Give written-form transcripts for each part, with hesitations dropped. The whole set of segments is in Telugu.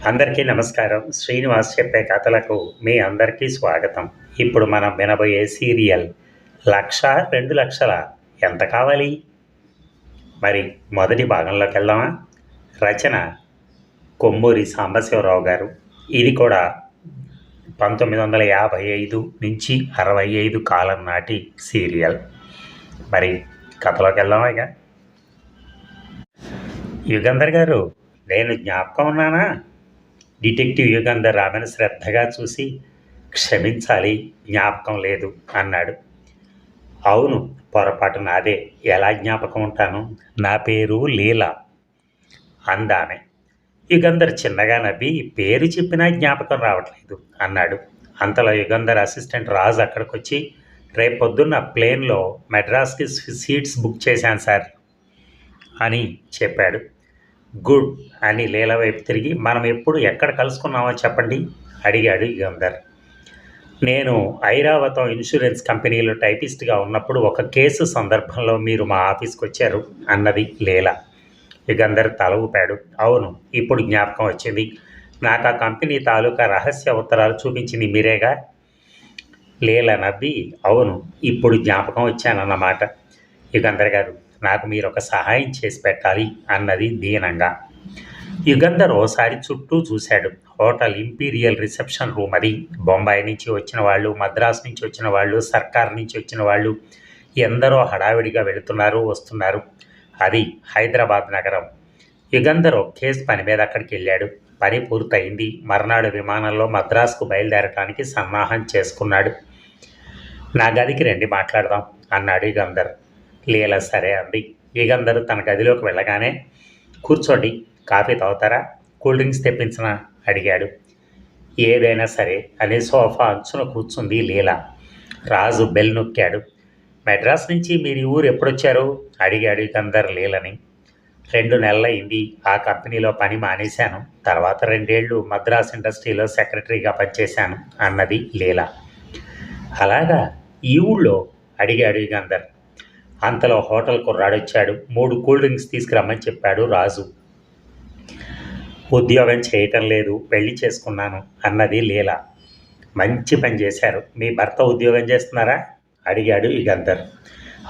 అందరికీ నమస్కారం. శ్రీనివాస్ చెప్పే కథలకు మీ అందరికీ స్వాగతం. ఇప్పుడు మనం వినబోయే సీరియల్ 'లక్ష 2 లక్షల' ఎంత కావాలి? మరి మొదటి భాగంలోకి వెళ్దామా? రచన కొమ్మూరి సాంబశివరావు గారు. ఇది కూడా 1955 నుంచి 65 కాలం నాటి సీరియల్. మరి కథలోకి వెళ్దామా? ఇక యుగంధర్ గారు, నేను జ్ఞాపకం ఉన్నానా? డిటెక్టివ్ యుగంధర్ ఆమెను శ్రద్ధగా చూసి, క్షమించాలి, జ్ఞాపకం లేదు అన్నాడు. అవును, పొరపాటు నాదే. ఎలా జ్ఞాపకం ఉంటాను? నా పేరు లీలా అందామె. యుగంధర్ చిన్నగా నవ్వి, పేరు చెప్పినా జ్ఞాపకం రావట్లేదు అన్నాడు. అంతలో యుగంధర్ అసిస్టెంట్ రాజు అక్కడికొచ్చి, రేపొద్దున్న ప్లేన్లో మెడ్రాస్కి సీట్స్ బుక్ చేశాను సార్ అని చెప్పాడు. గుడ్ అని లీల వైపు తిరిగి, మనం ఎప్పుడు ఎక్కడ కలుసుకున్నామో చెప్పండి అడిగాడు యుగంధర్. నేను ఐరావతం ఇన్సూరెన్స్ కంపెనీలో టైపిస్ట్గా ఉన్నప్పుడు ఒక కేసు సందర్భంలో మీరు మా ఆఫీస్కి వచ్చారు అన్నది లీల. యుగంధర్ తల ఊపాడు. అవును, ఇప్పుడు జ్ఞాపకం వచ్చింది. నాకు ఆ కంపెనీ తాలూకా రహస్య ఉత్తరాలు చూపించింది మీరేగా? లీల నవ్వి, అవును, ఇప్పుడు జ్ఞాపకం వచ్చానన్నమాట. యుగంధర్ గారు, నాకు మీరు ఒక సహాయం చేసి పెట్టాలి అన్నది దీనంగా. యుగంధర్ ఓసారి చుట్టూ చూశాడు. హోటల్ ఇంపీరియల్ రిసెప్షన్ రూమ్ అది. బొంబాయి నుంచి వచ్చిన వాళ్ళు, మద్రాసు నుంచి వచ్చిన వాళ్ళు, సర్కార్ నుంచి వచ్చిన వాళ్ళు ఎందరో హడావిడిగా వెళుతున్నారు, వస్తున్నారు. అది హైదరాబాద్ నగరం. యుగంధర్ కేసు పని మీద అక్కడికి వెళ్ళాడు. పని పూర్తయింది. మర్నాడు విమానంలో మద్రాసుకు బయలుదేరటానికి సన్నాహం చేసుకున్నాడు. నా గదికి రండి, మాట్లాడదాం అన్నాడు యుగంధర్. లీల సరే అంది. యుగంధర్ తన గదిలోకి వెళ్ళగానే, కూర్చోండి, కాఫీ తాగుతారా, కూల్ డ్రింక్స్ తెప్పించనా అడిగాడు. ఏదైనా సరే అని సోఫా అంచున కూర్చుంది లీల. రాజు బెల్ నొక్కాడు. మెడ్రాస్ నుంచి మీరు ఈ ఊరు ఎప్పుడొచ్చారు అడిగాడు యుగంధర్ లీలని. 2 నెలలైంది. ఆ కంపెనీలో పని మానేశాను. తర్వాత 2 ఏళ్ళు మద్రాస్ ఇండస్ట్రీలో సెక్రటరీగా పనిచేశాను అన్నది లీల. అలాగా, ఈ ఊళ్ళో అడిగాడు యుగంధర్. అంతలో హోటల్ కుర్రాడొచ్చాడు. 3 కూల్ డ్రింక్స్ తీసుకురమ్మని చెప్పాడు రాజు. ఉద్యోగం చేయటం లేదు, పెళ్లి చేసుకున్నాను అన్నది లీల. మంచి పని చేశారు. మీ భర్త ఉద్యోగం చేస్తున్నారా అడిగాడు యుగంధర్.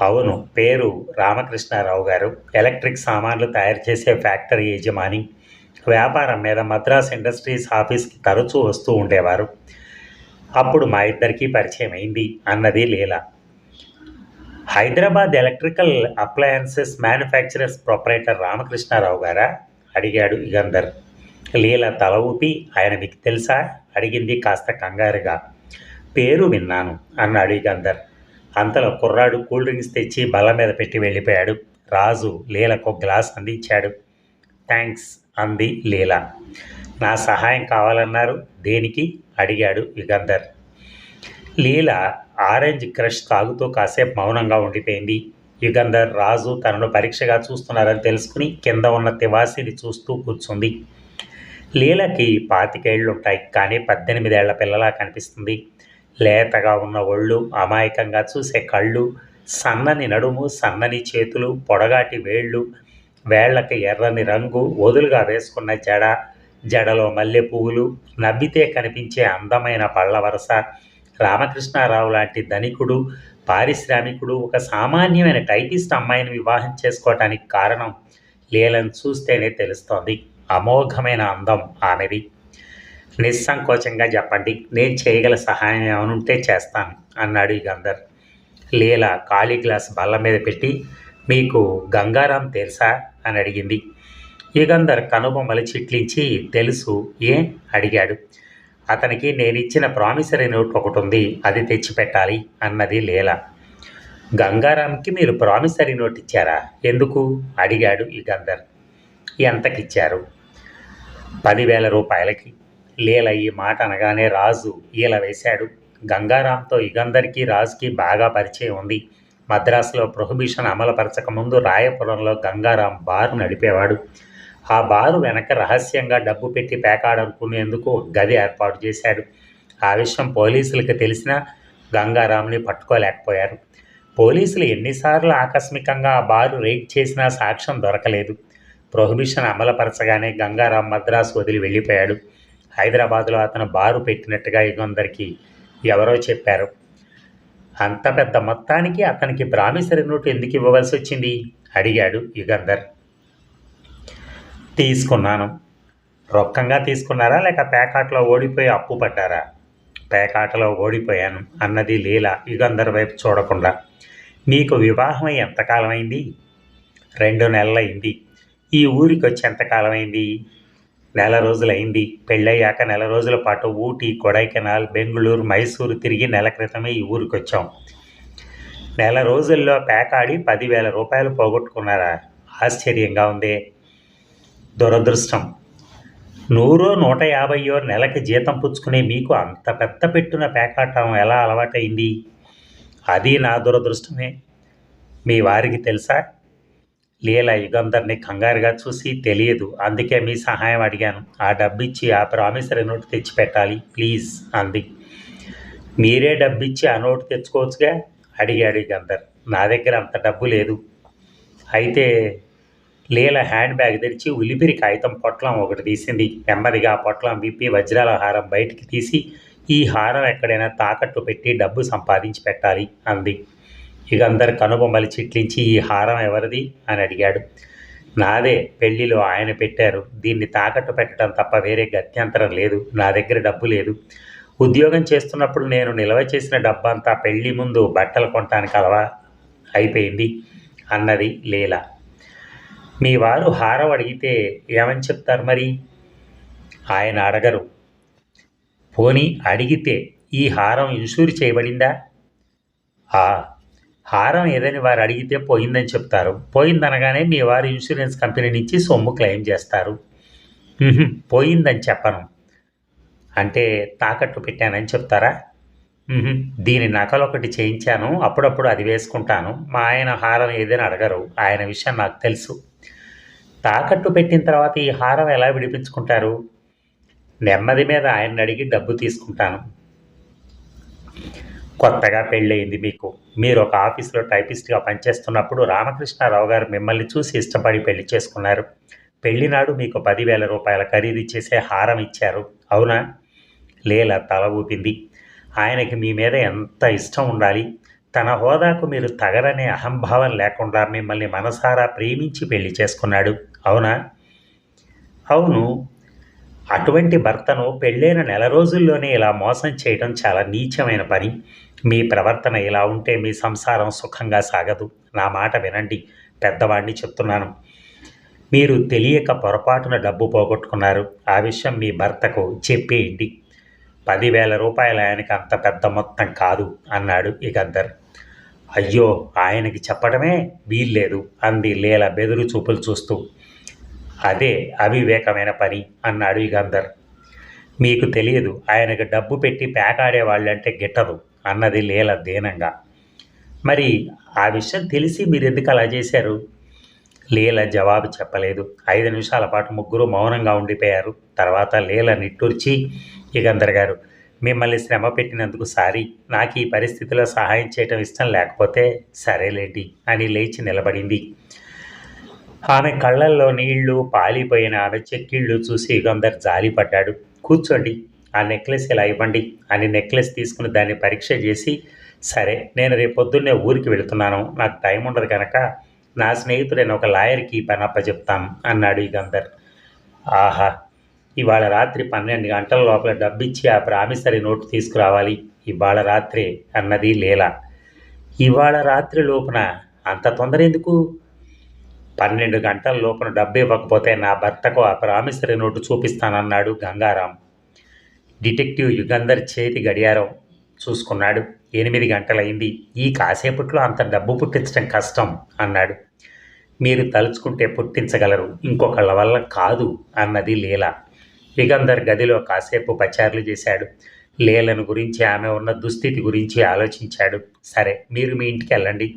అవును, పేరు రామకృష్ణారావు గారు. ఎలక్ట్రిక్ సామాన్లు తయారు చేసే ఫ్యాక్టరీ యజమాని. వ్యాపారం మీద మద్రాస్ ఇండస్ట్రీస్ ఆఫీస్కి తరచూ వస్తూ ఉండేవారు. అప్పుడు మా ఇద్దరికీ పరిచయం అయింది అన్నది Leela. Hyderabad electrical appliances manufacturers proprietor Ramakrishnarao గారా అడిగాడు యుగంధర్. లీల తల ఊపి, ఆయన మీకు తెలుసా అడిగింది కాస్త కంగారుగా. పేరు విన్నాను అన్నాడు యుగంధర్. అంతలో కుర్రాడు కూల్ డ్రింక్స్ తెచ్చి బల్ల మీద పెట్టి వెళ్ళిపోయాడు. రాజు లీలకు గ్లాస్ అందించాడు. థ్యాంక్స్ అంది లీల. నా సహాయం కావాలన్నారు, దేనికి అడిగాడు యుగంధర్. లీల ఆరెంజ్ క్రష్ తాగుతూ కాసేపు మౌనంగా ఉండిపోయింది. యుగంధర్, రాజు తనను పరీక్షగా చూస్తున్నారని తెలుసుకుని కింద ఉన్న తివాసిని చూస్తూ కూర్చుంది. లీలకి 25 ఏళ్లుంటాయి, కానీ 18 ఏళ్ల పిల్లలా కనిపిస్తుంది. లేతగా ఉన్న ఒళ్ళు, అమాయకంగా చూసే కళ్ళు, సన్నని నడుము, సన్నని చేతులు, పొడగాటి వేళ్ళు, వేళ్లకి ఎర్రని రంగు, వదులుగా వేసుకున్న జడ, జడలో మల్లె పువ్వులు, నవ్వితే కనిపించే అందమైన పళ్ళ వరస. రామకృష్ణారావు లాంటి ధనికుడు, పారిశ్రామికుడు ఒక సామాన్యమైన టైపిస్ట్ అమ్మాయిని వివాహం చేసుకోవటానికి కారణం లీలను చూస్తేనే తెలుస్తోంది. అమోఘమైన అందం ఆమెది. నిస్సంకోచంగా చెప్పండి, నేను చేయగల సహాయం ఏమనుంటే చేస్తాను అన్నాడు యుగంధర్. లీల ఖాళీ గ్లాస్ బల్ల మీద పెట్టి, మీకు గంగారాం తెలుసా అని అడిగింది. యుగంధర్ కనుబొమ్మలు చిట్లించి, తెలుసు, ఏ అడిగాడు. అతనికి నేనిచ్చిన ప్రామిసరీ నోట్ ఒకటి ఉంది, అది తెచ్చిపెట్టాలి అన్నది లీల. గంగారాంకి మీరు ప్రామిసరీ నోట్ ఇచ్చారా? ఎందుకు అడిగాడు యుగంధర్. ఎంతకిచ్చారు? 10,000 రూపాయలకి. లీల ఈ మాట అనగానే రాజు ఈల వేశాడు. గంగారాంతో యుగంధర్కి, రాజుకి బాగా పరిచయం ఉంది. మద్రాసులో ప్రొహిబిషన్ అమలుపరచక ముందు రాయపురంలో గంగారాం బారు నడిపేవాడు. ఆ బారు వెనక రహస్యంగా డబ్బు పెట్టి పేకాడనుకునేందుకు గది ఏర్పాటు చేశాడు. ఆ విషయం పోలీసులకు తెలిసినా గంగారాంని పట్టుకోలేకపోయారు. పోలీసులు ఎన్నిసార్లు ఆకస్మికంగా ఆ బారు రైడ్ చేసినా సాక్ష్యం దొరకలేదు. ప్రొహిబిషన్ అమలుపరచగానే గంగారాం మద్రాసు వదిలి వెళ్ళిపోయాడు. హైదరాబాదులో అతను బారు పెట్టినట్టుగా యుగంధర్కి ఎవరో చెప్పారు. అంత పెద్ద మొత్తానికి అతనికి ప్రామిసరీ నోటు ఎందుకు ఇవ్వవలసి వచ్చింది అడిగాడు యుగంధర్. తీసుకున్నాను. రొక్కంగా తీసుకున్నారా లేక పేకాటలో ఓడిపోయి అప్పు పడ్డారా? పేకాటలో ఓడిపోయాను అన్నది లీల యుగంధర్ వైపు చూడకుండా. మీకు వివాహమై ఎంతకాలమైంది? 2 నెలలైంది. ఈ ఊరికి వచ్చి ఎంతకాలమైంది? నెల రోజులైంది. పెళ్ళయ్యాక నెల రోజుల పాటు ఊటీ, కొడైకెనాల్, బెంగుళూరు, మైసూరు తిరిగి నెల క్రితమే ఈ ఊరికి వచ్చాం. నెల రోజుల్లో పేకాడి 10,000 రూపాయలు పోగొట్టుకున్నారా? ఆశ్చర్యంగా ఉందే. దురదృష్టం. 100 150 నెలకి జీతం పుచ్చుకునే మీకు అంత పెద్ద పెట్టున పేకాటం ఎలా అలవాటైంది? అది నా దురదృష్టమే. మీ వారికి తెలుసా? లీల యుగంధర్ని కంగారుగా చూసి తెలియదు, అందుకే మీ సహాయం అడిగాను. ఆ డబ్బిచ్చి ఆ ప్రామిసరీ నోటు తెచ్చిపెట్టాలి ప్లీజ్ అంది. మీరే డబ్బిచ్చి ఆ నోటు తెచ్చుకోవచ్చుగా అడిగాడు యుగంధర్. నా దగ్గర అంత డబ్బు లేదు. అయితే లీల హ్యాండ్ బ్యాగ్ తెరిచి ఉలిపిరి కాగితం పొట్లం ఒకటి తీసింది. నెమ్మదిగా పొట్లం విప్పి వజ్రాల హారం బయటికి తీసి, ఈ హారం ఎక్కడైనా తాకట్టు పెట్టి డబ్బు సంపాదించి పెట్టాలి అంది. యుగంధర్ కనుబొమ్మలు చిట్లించి ఈ హారం ఎవరిది అని అడిగాడు. నాదే, పెళ్లిలో ఆయన పెట్టారు. దీన్ని తాకట్టు పెట్టడం తప్ప వేరే గత్యంతరం లేదు. నా దగ్గర డబ్బు లేదు. ఉద్యోగం చేస్తున్నప్పుడు నేను నిల్వ చేసిన డబ్బంతా పెళ్లి ముందు బట్టలు కొనటానికి అయిపోయింది అన్నది లీల. మీ వారు హారం అడిగితే ఏమని చెప్తారు మరి? ఆయన అడగరు. పోనీ అడిగితే ఈ హారం ఇన్సూర్ చేయబడిందా? హారం ఏదని వారు అడిగితే పోయిందని చెప్తారు. పోయిందనగానే మీ వారు ఇన్సూరెన్స్ కంపెనీ నుంచి సొమ్ము క్లెయిమ్ చేస్తారు. పోయిందని చెప్పను. అంటే తాకట్టు పెట్టానని చెప్తారా? దీని నకలొకటి చేయించాను, అప్పుడప్పుడు అది వేసుకుంటాను. మా ఆయన హారం ఏదని అడగరు. ఆయన విషయం నాకు తెలుసు. తాకట్టు పెట్టిన తర్వాత ఈ హారం ఎలా విడిపించుకుంటారు? నెమ్మది మీద ఆయన్ని అడిగి డబ్బు తీసుకుంటాను. కొత్తగా పెళ్ళయింది మీకు. మీరు ఒక ఆఫీసులో టైపిస్ట్గా పనిచేస్తున్నప్పుడు రామకృష్ణారావు గారు మిమ్మల్ని చూసి ఇష్టపడి పెళ్లి చేసుకున్నారు. పెళ్లినాడు మీకు 10,000 రూపాయల ఖరీదు చేసే హారం ఇచ్చారు, అవునా? లీల తల ఊపింది. ఆయనకి మీ మీద ఎంత ఇష్టం ఉండాలి. తన హోదాకు మీరు తగరనే అహంభావం లేకుండా మిమ్మల్ని మనసారా ప్రేమించి పెళ్లి చేసుకున్నాడు, అవునా? అవును. అటువంటి భర్తను పెళ్ళైన నెల రోజుల్లోనే ఇలా మోసం చేయడం చాలా నీచమైన పని. మీ ప్రవర్తన ఇలా ఉంటే మీ సంసారం సుఖంగా సాగదు. నా మాట వినండి, పెద్దవాడిని చెప్తున్నాను. మీరు తెలియక పొరపాటున డబ్బు పోగొట్టుకున్నారు. ఆ విషయం మీ భర్తకు చెప్పేయండి. 10,000 రూపాయలు ఆయనకి అంత పెద్ద మొత్తం కాదు అన్నాడు యుగంధర్. అయ్యో, ఆయనకి చెప్పడమే వీల్లేదు అంది లీల బెదురు చూపులు చూస్తూ. అదే అవివేకమైన పని అన్నాడు యుగంధర్. మీకు తెలియదు, ఆయనకు డబ్బు పెట్టి పేకాడే వాళ్ళంటే గిట్టదు అన్నది లీల దీనంగా. మరి ఆ విషయం తెలిసి మీరెందుకు అలా చేశారు? లీల జవాబు చెప్పలేదు. 5 నిమిషాల పాటు ముగ్గురు మౌనంగా ఉండిపోయారు. తర్వాత లీల నిట్టూర్చి, యుగంధర్ గారు, మిమ్మల్ని శ్రమ పెట్టినందుకు సారీ. నాకు ఈ పరిస్థితిలో సహాయం చేయటం ఇష్టం లేకపోతే సరేలేండి అని లేచి నిలబడింది. ఆమె కళ్ళల్లో నీళ్లు పాలిపోయిన ఆమె చెక్కిళ్ళు చూసి యుగంధర్ జాలిపడ్డాడు. కూర్చోండి, ఆ నెక్లెస్ ఇలా ఇవ్వండి అని నెక్లెస్ తీసుకుని దాన్ని పరీక్ష చేసి, సరే నేను రేపు పొద్దున్నే ఊరికి వెళుతున్నాను, నాకు టైం ఉండదు కనుక నా స్నేహితుడైన ఒక లాయర్కి ఈ పని అప్పచెప్తాను అన్నాడు యుగంధర్. ఆహా, ఇవాళ రాత్రి 12 గంటల లోపల డబ్బిచ్చి ఆ ప్రామిసరీ నోటు తీసుకురావాలి. ఇవాళ రాత్రే అన్నది లీల. ఇవాళ రాత్రి లోపున అంత తొందర ఎందుకు? 12 గంటల లోపున డబ్బు ఇవ్వకపోతే నా భర్తకు ఆ ప్రామిసరీ నోటు చూపిస్తానన్నాడు గంగారాం. డిటెక్టివ్ యుగంధర్ చేతి గడియారం చూసుకున్నాడు. 8 గంటలైంది. ఈ కాసేపట్లో అంత డబ్బు పుట్టించడం కష్టం అన్నాడు. మీరు తలుచుకుంటే పుట్టించగలరు, ఇంకొకళ్ళ వల్ల కాదు అన్నది లీల. యుగంధర్ గదిలో కాసేపు పచారులు చేశాడు. లీలను గురించి, ఆమె ఉన్న దుస్థితి గురించి ఆలోచించాడు. సరే, మీరు మీ ఇంటికి వెళ్ళండి.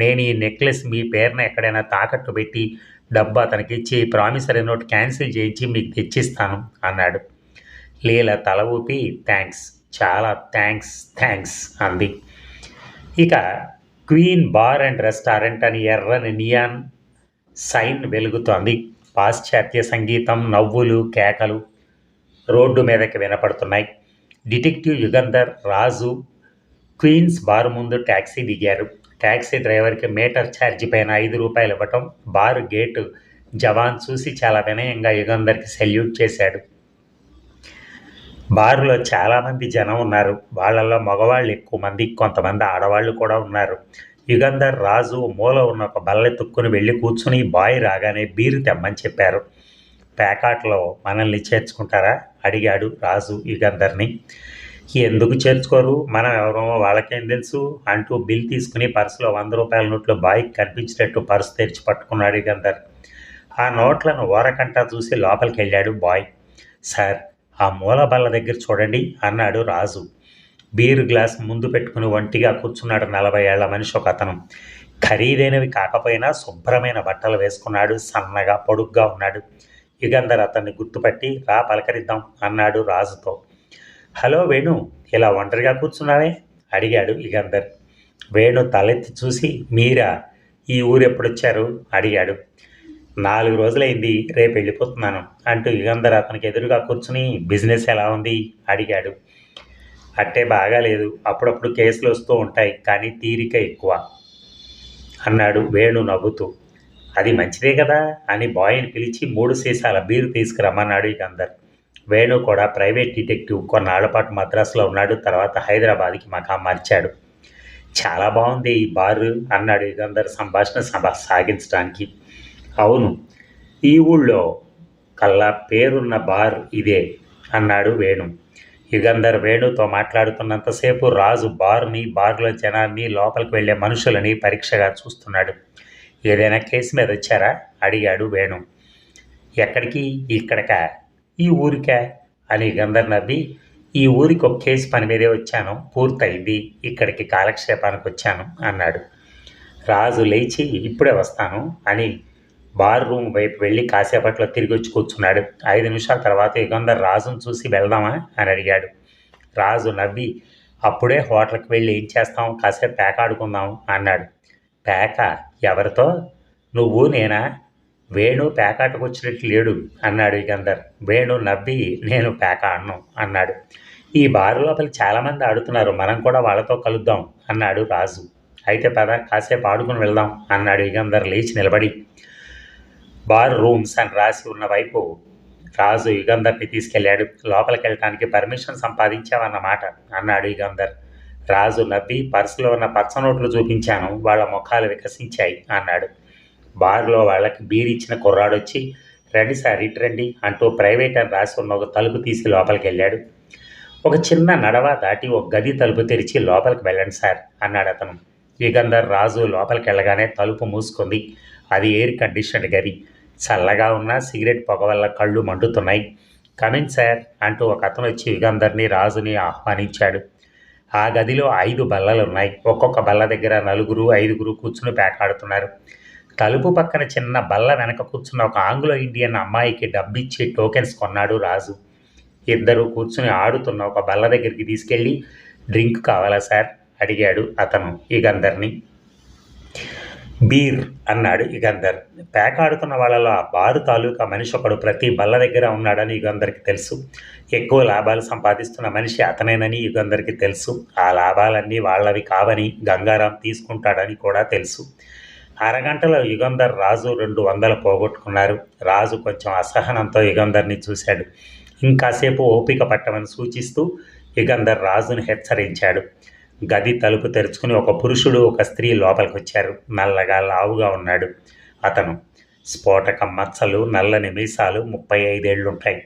నేను ఈ నెక్లెస్ మీ పేరున ఎక్కడైనా తాకట్టు పెట్టి డబ్బు అతనికి ఇచ్చి ప్రామిసరీ నోట్ క్యాన్సిల్ చేయించి మీకు తెచ్చిస్తాను అన్నాడు. లీల తల ఊపి థ్యాంక్స్, చాలా థ్యాంక్స్ అంది. ఇక క్వీన్ బార్ అండ్ రెస్టారెంట్ అని ఎర్రని నియాన్ సైన్ వెలుగుతోంది. పాశ్చాత్య సంగీతం, నవ్వులు, కేకలు రోడ్డు మీదకి వినపడుతున్నాయి. డిటెక్టివ్ యుగంధర్, రాజు క్వీన్స్ బార్ ముందు ట్యాక్సీ దిగారు. ట్యాక్సీ డ్రైవర్కి మీటర్ ఛార్జీ పైన 5 రూపాయలు ఇవ్వటం బారు గేటు జవాన్ చూసి చాలా వినయంగా యుగంధర్కి సెల్యూట్ చేశాడు. బారులో చాలామంది జనం ఉన్నారు. వాళ్ళల్లో మగవాళ్ళు ఎక్కువ మంది, కొంతమంది ఆడవాళ్ళు కూడా ఉన్నారు. యుగంధర్, రాజు మూల ఉన్న ఒక బల్లెత్తుక్కుని వెళ్ళి కూర్చుని బాయ్ రాగానే బీరు తెమ్మని చెప్పారు. పేకాట్లో మనల్ని చేర్చుకుంటారా అడిగాడు రాజు యుగంధర్ని. ఎందుకు చేర్చుకోరు, మనం ఎవరో వాళ్ళకేం తెలుసు అంటూ బిల్ తీసుకుని పర్సులో 100 రూపాయల నోట్లు బాయ్కి కనిపించినట్టు పర్సు తెరిచి పట్టుకున్నాడు యుగంధర్. ఆ నోట్లను ఓరకంటా చూసి లోపలికి వెళ్ళాడు బాయ్. సార్, ఆ మూల బల్ల దగ్గర చూడండి అన్నాడు రాజు. బీరు గ్లాస్ ముందు పెట్టుకుని ఒంటిగా కూర్చున్నాడు 40 ఏళ్ల మనిషి ఒక అతను. ఖరీదైనవి కాకపోయినా శుభ్రమైన బట్టలు వేసుకున్నాడు. సన్నగా పొడుగ్గా ఉన్నాడు. యుగంధర్ అతన్ని గుర్తుపట్టి రా పలకరిద్దాం అన్నాడు రాజుతో. హలో వేణు, ఇలా ఒంటరిగా కూర్చున్నావే అడిగాడు యుగంధర్. వేణు తలెత్తి చూసి మీరా, ఈ ఊరు ఎప్పుడొచ్చారు అడిగాడు. 4 రోజులైంది, రేపు వెళ్ళిపోతున్నాను అంటూ యుగంధర్ అతనికి ఎదురుగా కూర్చుని బిజినెస్ ఎలా ఉంది అడిగాడు. అట్టే బాగాలేదు, అప్పుడప్పుడు కేసులు వస్తూ ఉంటాయి, కానీ తీరిక ఎక్కువ అన్నాడు వేణు నవ్వుతూ. అది మంచిదే కదా అని బాయ్ని పిలిచి 3 సీసాల బీరు తీసుకురమ్మన్నాడు యుగంధర్. వేణు కూడా ప్రైవేట్ డిటెక్టివ్, కొన్నాళ్ల పాటు మద్రాసులో ఉన్నాడు. తర్వాత హైదరాబాద్కి మకాం మార్చాడు. చాలా బాగుంది ఈ బారు అన్నాడు యుగంధర్ సంభాషణ సాగించడానికి. అవును, ఈ ఊళ్ళో కల్లా పేరున్న బార్ ఇదే అన్నాడు వేణు. యుగంధర్ వేణుతో మాట్లాడుతున్నంతసేపు రాజు బార్లో జనాన్ని, లోపలికి వెళ్ళే మనుషులని పరీక్షగా చూస్తున్నాడు. ఏదైనా కేసు మీద వచ్చారా అడిగాడు వేణు. ఎక్కడికి, ఇక్కడికా, ఈ ఊరికా అని యుగంధర్ నవ్వి, ఈ ఊరికి ఒక కేసు పని మీదే వచ్చాను, పూర్తయింది, ఇక్కడికి కాలక్షేపానికి వచ్చాను అన్నాడు. రాజు లేచి ఇప్పుడే వస్తాను అని బార్ రూమ్ వైపు వెళ్ళి కాసేపట్లో తిరిగి వచ్చి కూర్చున్నాడు. 5 నిమిషాల తర్వాత యుగంధర్ రాజును చూసి వెళ్దామా అని అడిగాడు. రాజు నవ్వి అప్పుడే హోటల్కి వెళ్ళి ఏం చేస్తాం, కాసేపు పేక ఆడుకుందాం అన్నాడు. పేక ఎవరితో, నువ్వు నేనా? వేణు పేకాటకు వచ్చినట్లు లేడు అన్నాడు యుగంధర్. వేణు నవ్వి నేను పేక ఆడను అన్నాడు. ఈ బారు లోపల చాలామంది ఆడుతున్నారు, మనం కూడా వాళ్ళతో కలుద్దాం అన్నాడు రాజు. అయితే పద, కాసేపు ఆడుకుని వెళ్దాం అన్నాడు యుగంధర్ లేచి నిలబడి. బార్ రూమ్స్ అని రాసి ఉన్న వైపు రాజు యుగంధర్ని తీసుకెళ్లాడు. లోపలికి వెళ్ళటానికి పర్మిషన్ సంపాదించావన్నమాట అన్నాడు యుగంధర్. రాజు నవ్వి పర్సులో ఉన్న పచ్చ నోట్లు చూపించాను, వాళ్ళ ముఖాలు వికసించాయి అన్నాడు. బార్లో వాళ్ళకి బీరిచ్చిన కుర్రాడొచ్చి రండి సార్ ఇటు రండి అంటూ ప్రైవేట్ అని రాసి ఉన్న ఒక తలుపు తీసి లోపలికి వెళ్ళాడు. ఒక చిన్న నడవ దాటి ఒక గది తలుపు తెరిచి లోపలికి వెళ్ళండి సార్ అన్నాడు అతను. యుగంధర్ రాజు లోపలికి వెళ్ళగానే తలుపు మూసుకుంది. అది ఎయిర్ కండిషన్డ్ గది. చల్లగా ఉన్న సిగరెట్ పొగ వల్ల కళ్ళు మండుతున్నాయి. కమిన్ సార్ అంటూ ఒక అతను వచ్చి యుగంధర్ని, రాజుని ఆహ్వానించాడు. ఆ గదిలో 5 బల్లలు ఉన్నాయి. ఒక్కొక్క బల్ల దగ్గర 4, 5 కూర్చుని పేకాడుతున్నారు. తలుపు పక్కన చిన్న బల్ల వెనక కూర్చున్న ఒక ఆంగ్లో ఇండియన్ అమ్మాయికి డబ్బిచ్చి టోకెన్స్ కొన్నాడు రాజు. ఇద్దరు కూర్చుని ఆడుతున్న ఒక బల్ల దగ్గరికి తీసుకెళ్ళి డ్రింక్ కావాలా సార్ అడిగాడు అతను యుగంధర్ని. బీర్ అన్నాడు యుగంధర్. పేకాడుతున్న వాళ్ళలో ఆ బారు తాలూకా మనిషి ఒకడు ప్రతి బల్ల దగ్గర ఉన్నాడని యుగంధర్కి తెలుసు. ఎక్కువ లాభాలు సంపాదిస్తున్న మనిషి అతనేనని యుగంధర్కి తెలుసు. ఆ లాభాలన్నీ వాళ్ళవి కావని గంగారాం తీసుకుంటాడని కూడా తెలుసు. అరగంటలో యుగంధర్, రాజు 200 పోగొట్టుకున్నారు. రాజు కొంచెం అసహనంతో యుగంధర్ని చూశాడు. ఇంకాసేపు ఓపిక పట్టమని సూచిస్తూ యుగంధర్ రాజును హెచ్చరించాడు. గది తలుపు తెరుచుకుని ఒక పురుషుడు, ఒక స్త్రీ లోపలికి వచ్చారు. నల్లగా లావుగా ఉన్నాడు అతను. స్ఫోటకం మచ్చలు, నల్లని మీసాలు, 35 ఏళ్లుంటాయి.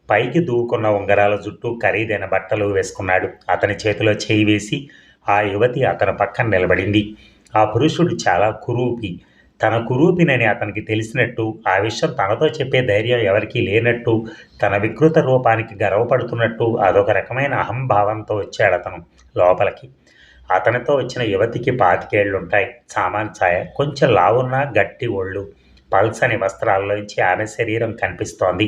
పైకి దూకున్న ఉంగరాల జుట్టు, ఖరీదైన బట్టలు వేసుకున్నాడు. అతని చేతిలో చేయి వేసి ఆ యువతి అతని పక్కన నిలబడింది. ఆ పురుషుడు చాలా కురూపి. తన కురూపినని అతనికి తెలిసినట్టు, ఆ విషయం తనతో చెప్పే ధైర్యం ఎవరికీ లేనట్టు, తన వికృత రూపానికి గర్వపడుతున్నట్టు అదొక రకమైన అహంభావంతో వచ్చాడు అతను లోపలికి. అతనితో వచ్చిన యువతికి 25 ఏళ్లుంటాయి. సామాన్ ఛాయ, కొంచెం లావున్న గట్టి ఒళ్ళు. పల్సని వస్త్రాల్లోంచి ఆమె శరీరం కనిపిస్తోంది.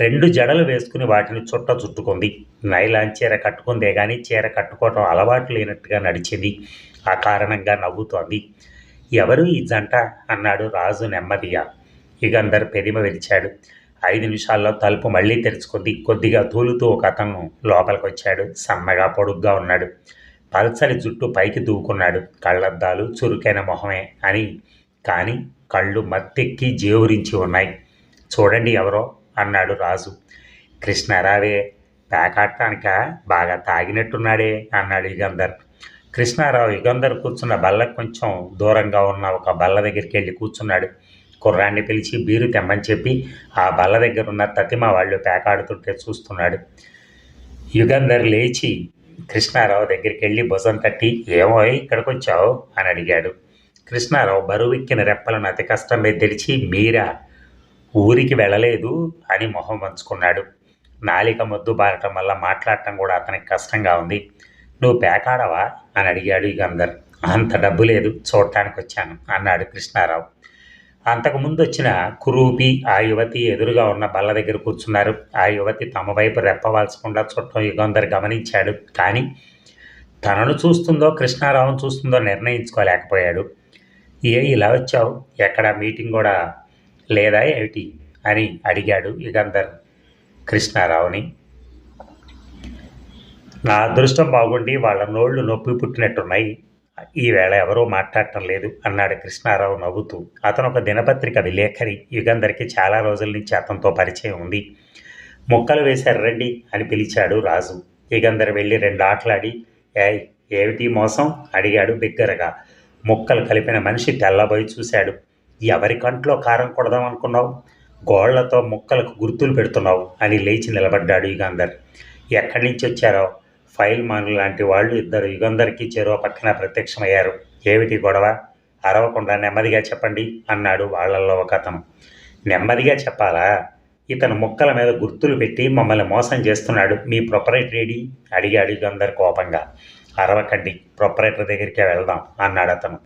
2 జడలు వేసుకుని వాటిని చుట్టుకుంది. నైలాన్ చీర కట్టుకుందే కానీ చీర కట్టుకోవటం అలవాటు లేనట్టుగా నడిచింది. ఆ కారణంగా నవ్వుతోంది. ఎవరు ఈ జంట అన్నాడు రాజు నెమ్మదిగా. యుగంధర్ పెదిమ విరిచాడు. 5 నిమిషాల్లో తలుపు మళ్ళీ తెరుచుకుంది. కొద్దిగా తూలుతూ ఒక అతను లోపలికి వచ్చాడు. సన్నగా పొడుగ్గా ఉన్నాడు. పల్చని జుట్టు పైకి దూకున్నాడు. కళ్ళద్దాలు, చురుకైన మొహమే అని, కానీ కళ్ళు మత్తెక్కి జేవురించి ఉన్నాయి. చూడండి ఎవరో అన్నాడు రాజు. కృష్ణారావే, పేకాడటానిక బాగా తాగినట్టున్నాడే అన్నాడు యుగంధర్. కృష్ణారావు యుగంధర్ కూర్చున్న బల్లకు కొంచెం దూరంగా ఉన్న ఒక బల్ల దగ్గరికి వెళ్ళి కూర్చున్నాడు. కుర్రాన్ని పిలిచి బీరు తెమ్మని చెప్పి ఆ బల్ల దగ్గర ఉన్న తతిమ వాళ్ళు పేకాడుతుంటే చూస్తున్నాడు. యుగంధర్ లేచి కృష్ణారావు దగ్గరికి వెళ్ళి భుజం తట్టి, ఏమో ఇక్కడికి వచ్చావు అని అడిగాడు. కృష్ణారావు బరువెక్కిన రెప్పలను అతి కష్టం మీద తెరిచి, మీరా, ఊరికి వెళ్ళలేదు అని మొహం వంచుకున్నాడు. నాలిక మొద్దు బారటం వల్ల మాట్లాడటం కూడా అతనికి కష్టంగా ఉంది. నువ్వు పేకాడవా అని అడిగాడు యుగంధర్. అంత డబ్బు లేదు, చూడటానికి వచ్చాను అన్నాడు కృష్ణారావు. అంతకుముందు వచ్చిన కురూపి ఆ యువతి ఎదురుగా ఉన్న బల్ల దగ్గర కూర్చున్నారు. ఆ యువతి తమ వైపు రెప్పవాల్చకుండా చుట్టం యుగంధర్ గమనించాడు. కానీ తనను చూస్తుందో కృష్ణారావును చూస్తుందో నిర్ణయించుకోలేకపోయాడు. ఇలా వచ్చావు, ఎక్కడ మీటింగ్ కూడా లేదా ఏమిటి అని అడిగాడు యుగంధర్ కృష్ణారావుని. నా అదృష్టం బాగుండి వాళ్ళ నోళ్లు నొప్పి పుట్టినట్టున్నాయి, ఈవేళ ఎవరూ మాట్లాడటం లేదు అన్నాడు కృష్ణారావు నవ్వుతూ. అతను ఒక దినపత్రిక విలేఖరి. యుగంధర్కి చాలా రోజుల నుంచి అతనితో పరిచయం ఉంది. ముక్కలు వేశారు రండి అని పిలిచాడు రాజు. యుగంధర్ వెళ్ళి 2 ఆటలాడి, ఏమిటి మోసం అడిగాడు బిగ్గరగా. ముక్కలు కలిపిన మనిషి తెల్లబోయి చూశాడు. ఎవరి కంట్లో కారం కొడదాం అనుకున్నావు? గోళ్లతో ముక్కలకు గుర్తులు పెడుతున్నావు అని లేచి నిలబడ్డాడు యుగంధర్. ఎక్కడి నుంచి వచ్చారో? ఫైల్ మానులు లాంటి వాళ్ళు 2 యుగంధర్కి చెరో పక్కన ప్రత్యక్షమయ్యారు. ఏమిటి గొడవ? అరవకుండా నెమ్మదిగా చెప్పండి అన్నాడు వాళ్ళల్లో ఒక అతను. నెమ్మదిగా చెప్పాలా? ఇతను ముక్కల మీద గుర్తులు పెట్టి మమ్మల్ని మోసం చేస్తున్నాడు. మీ ప్రొపరేటరేడి అడిగాడు యుగంధర్ కోపంగా. అరవకండి, ప్రొపరేటర్ దగ్గరికే వెళ్దాం అన్నాడు అతను.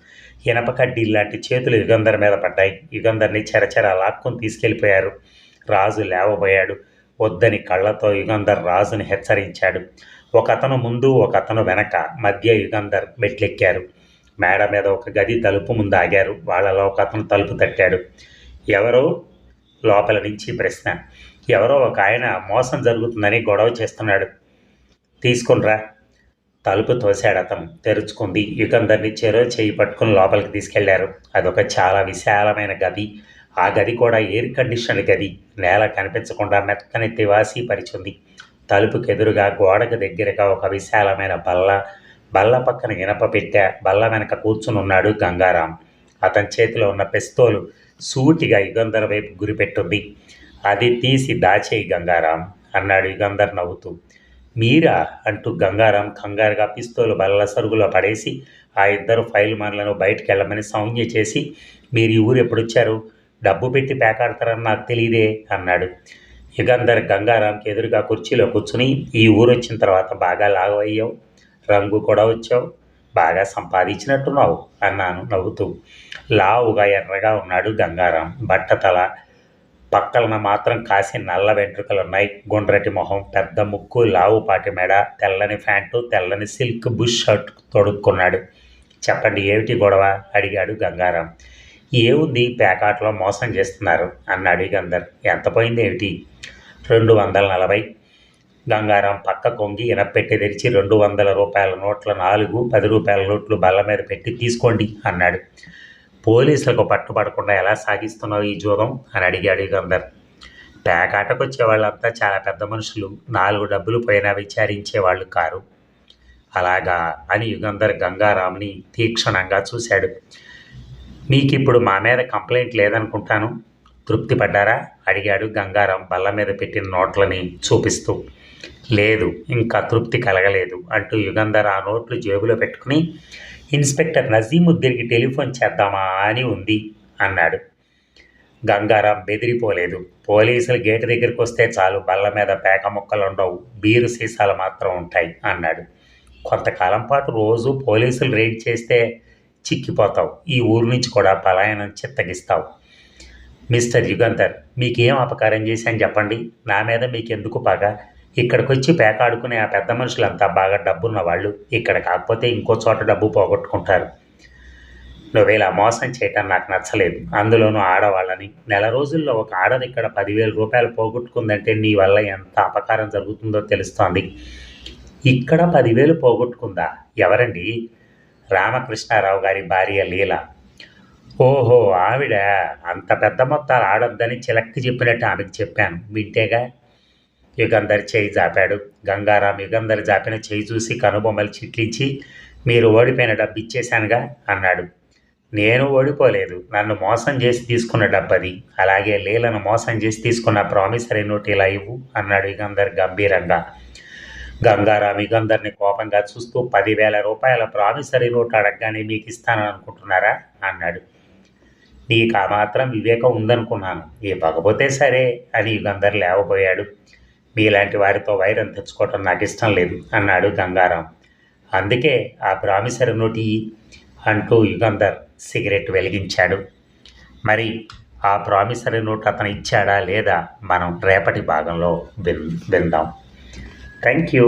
ఇనప కడ్డీ లాంటి చేతులు యుగంధర్ మీద పడ్డాయి. యుగంధర్ని చెరచెర లాక్కుని తీసుకెళ్ళిపోయారు. రాజు లేవబోయాడు. వద్దని కళ్ళతో యుగంధర్ రాజుని హెచ్చరించాడు. ఒక అతను ముందు, ఒక అతను వెనక, మధ్య యుగంధర్ మెట్లెక్కారు. మేడ మీద ఒక గది తలుపు ముందు ఆగారు. వాళ్ళలో ఒక అతను తలుపు తట్టాడు. ఎవరో? లోపల నుంచి ప్రశ్న. ఎవరో ఒక ఆయన మోసం జరుగుతుందని గొడవ చేస్తున్నాడు, తీసుకునిరా. తలుపు తోశాడు అతను. తెరుచుకుంది. యుగంధర్ని చెరో చేయి పట్టుకుని లోపలికి తీసుకెళ్లారు. అదొక చాలా విశాలమైన గది. ఆ గది కూడా ఎయిర్ కండిషన్ గది. నేల కనిపించకుండా మెత్తని తివాసీ పరిచింది. తలుపుకి ఎదురుగా గోడకు దగ్గరగా ఒక విశాలమైన బల్ల పక్కన ఇనప పెట్టె. బల్ల వెనక కూర్చుని ఉన్నాడు గంగారాం. అతని చేతిలో ఉన్న పిస్తోలు సూటిగా యుగంధర్ వైపు గురిపెట్టుంది. అది తీసి దాచేయి గంగారాం అన్నాడు యుగంధర్ నవ్వుతూ. మీరా అంటూ గంగారాం కంగారుగా పిస్తోలు బల్ల సరుగులో పడేసి ఆ 2 ఫైల్ మాన్లను బయటికి వెళ్ళమని సౌజ్ఞ చేసి, మీరు ఈ ఊరు ఎప్పుడొచ్చారు? డబ్బు పెట్టి పేకాడతారని నాకు తెలియదే అన్నాడు. యుగంధర్ గంగారాంకి ఎదురుగా కుర్చీలో కూర్చుని, ఈ ఊరు వచ్చిన తర్వాత బాగా లావయ్యావు, రంగు కూడా వచ్చావు, బాగా సంపాదించినట్టున్నావు అన్నాను నవ్వుతూ. లావుగా ఎర్రగా ఉన్నాడు గంగారాం. బట్టతల, పక్కలన మాత్రం కాసి నల్ల వెంట్రుకలున్నాయి. గుండ్రటి మొహం, పెద్ద ముక్కు, లావుపాటి మెడ, తెల్లని ప్యాంటు, తెల్లని సిల్క్ బుష్ షర్ట్ తొడుక్కున్నాడు. చెప్పండి, ఏమిటి గొడవ అడిగాడు గంగారాం. ఏముంది, పేకాట్లో మోసం చేస్తున్నారు అన్నాడు యుగంధర్. ఎంత పోయింది ఏమిటి? 240. గంగారాం పక్క కొంగి ఇనపెట్టి తెరిచి 200 రూపాయల నోట్ల 4 10 రూపాయల నోట్లు బల్ల మీద పెట్టి తీసుకోండి అన్నాడు. పోలీసులకు పట్టుబడకుండా ఎలా సాగిస్తున్నావు ఈ జూదం అని అడిగాడు యుగంధర్. పేకాటకు వచ్చే వాళ్ళంతా చాలా పెద్ద మనుషులు, 4 డబ్బులు పోయినా విచారించేవాళ్ళు కారు. అలాగా అని యుగంధర్ గంగారాంని తీక్షణంగా చూశాడు. మీకిప్పుడు మా మీద కంప్లైంట్ లేదనుకుంటాను, తృప్తి పడ్డారా అడిగాడు గంగారాం బల్ల మీద పెట్టిన నోట్లని చూపిస్తూ. లేదు, ఇంకా తృప్తి కలగలేదు అంటూ యుగంధర్ ఆ నోట్లు జేబులో పెట్టుకుని, ఇన్స్పెక్టర్ నజీముద్దీన్కి టెలిఫోన్ చేద్దామా అని ఉంది అన్నాడు. గంగారాం బెదిరిపోలేదు. పోలీసులు గేటు దగ్గరికి వస్తే చాలు, బల్ల మీద పేక ముక్కలు ఉండవు, బీరు సీసాలు మాత్రం ఉంటాయి అన్నాడు. కొంతకాలం పాటు రోజు పోలీసులు రైడ్ చేస్తే చిక్కిపోతావు, ఈ ఊరు నుంచి కూడా పలాయనం చిత్తగిస్తావు. మిస్టర్ యుగంధర్, మీకేం అపకారం చేశాను చెప్పండి, నా మీద మీకెందుకు పగ? ఇక్కడికి వచ్చి పేకాడుకునే ఆ పెద్ద మనుషులంతా బాగా డబ్బున్న వాళ్ళు, ఇక్కడ కాకపోతే ఇంకో చోట డబ్బు పోగొట్టుకుంటారు. నువ్వు ఇలా మోసం చేయటం నాకు నచ్చలేదు. అందులోనూ ఆడవాళ్ళని. నెల రోజుల్లో ఒక ఆడది ఇక్కడ 10,000 పోగొట్టుకుందంటే నీ వల్ల ఎంత అపకారం జరుగుతుందో తెలుస్తోంది. ఇక్కడ 10,000 పోగొట్టుకుందా? ఎవరండి? రామకృష్ణారావు గారి భార్య లీల. ఓహో! ఆవిడ. అంత పెద్ద మొత్తాలు ఆడొద్దని చిలక్కి చెప్పినట్టు ఆమెకి చెప్పాను. వింటేగా. యుగంధర్ చేయి జాపాడు. గంగారాం యుగంధర్ జాపిన చేయి చూసి కనుబొమ్మలు చిట్లించి, మీరు ఓడిపోయిన డబ్బు ఇచ్చేశానుగా అన్నాడు. నేను ఓడిపోలేదు. నన్ను మోసం చేసి తీసుకున్న డబ్బది. అలాగే లీలను మోసం చేసి తీసుకున్న ప్రామిసరీ నోట్ ఇలా ఇవ్వు అన్నాడు యుగంధర్ గంభీరంగా. గంగారాం యుగంధర్ని కోపంగా చూస్తూ 10,000 ప్రామిసరీ నోట్ అడగగానే మీకు ఇస్తానని అనుకుంటున్నారా అన్నాడు. నీకు ఆ మాత్రం వివేకం ఉందనుకున్నాను. ఇవ్వకపోతే సరే అని యుగంధర్ లేవబోయాడు. మీలాంటి వారితో వైరం తెచ్చుకోవటం నాకు ఇష్టం లేదు అన్నాడు గంగారాం. అందుకే ఆ ప్రామిసరీ నోట్ అంటూ యుగంధర్ సిగరెట్ వెలిగించాడు. మరి ఆ ప్రామిసరీ నోట్ అతను ఇచ్చాడా లేదా మనం రేపటి భాగంలో విందాం. Thank you.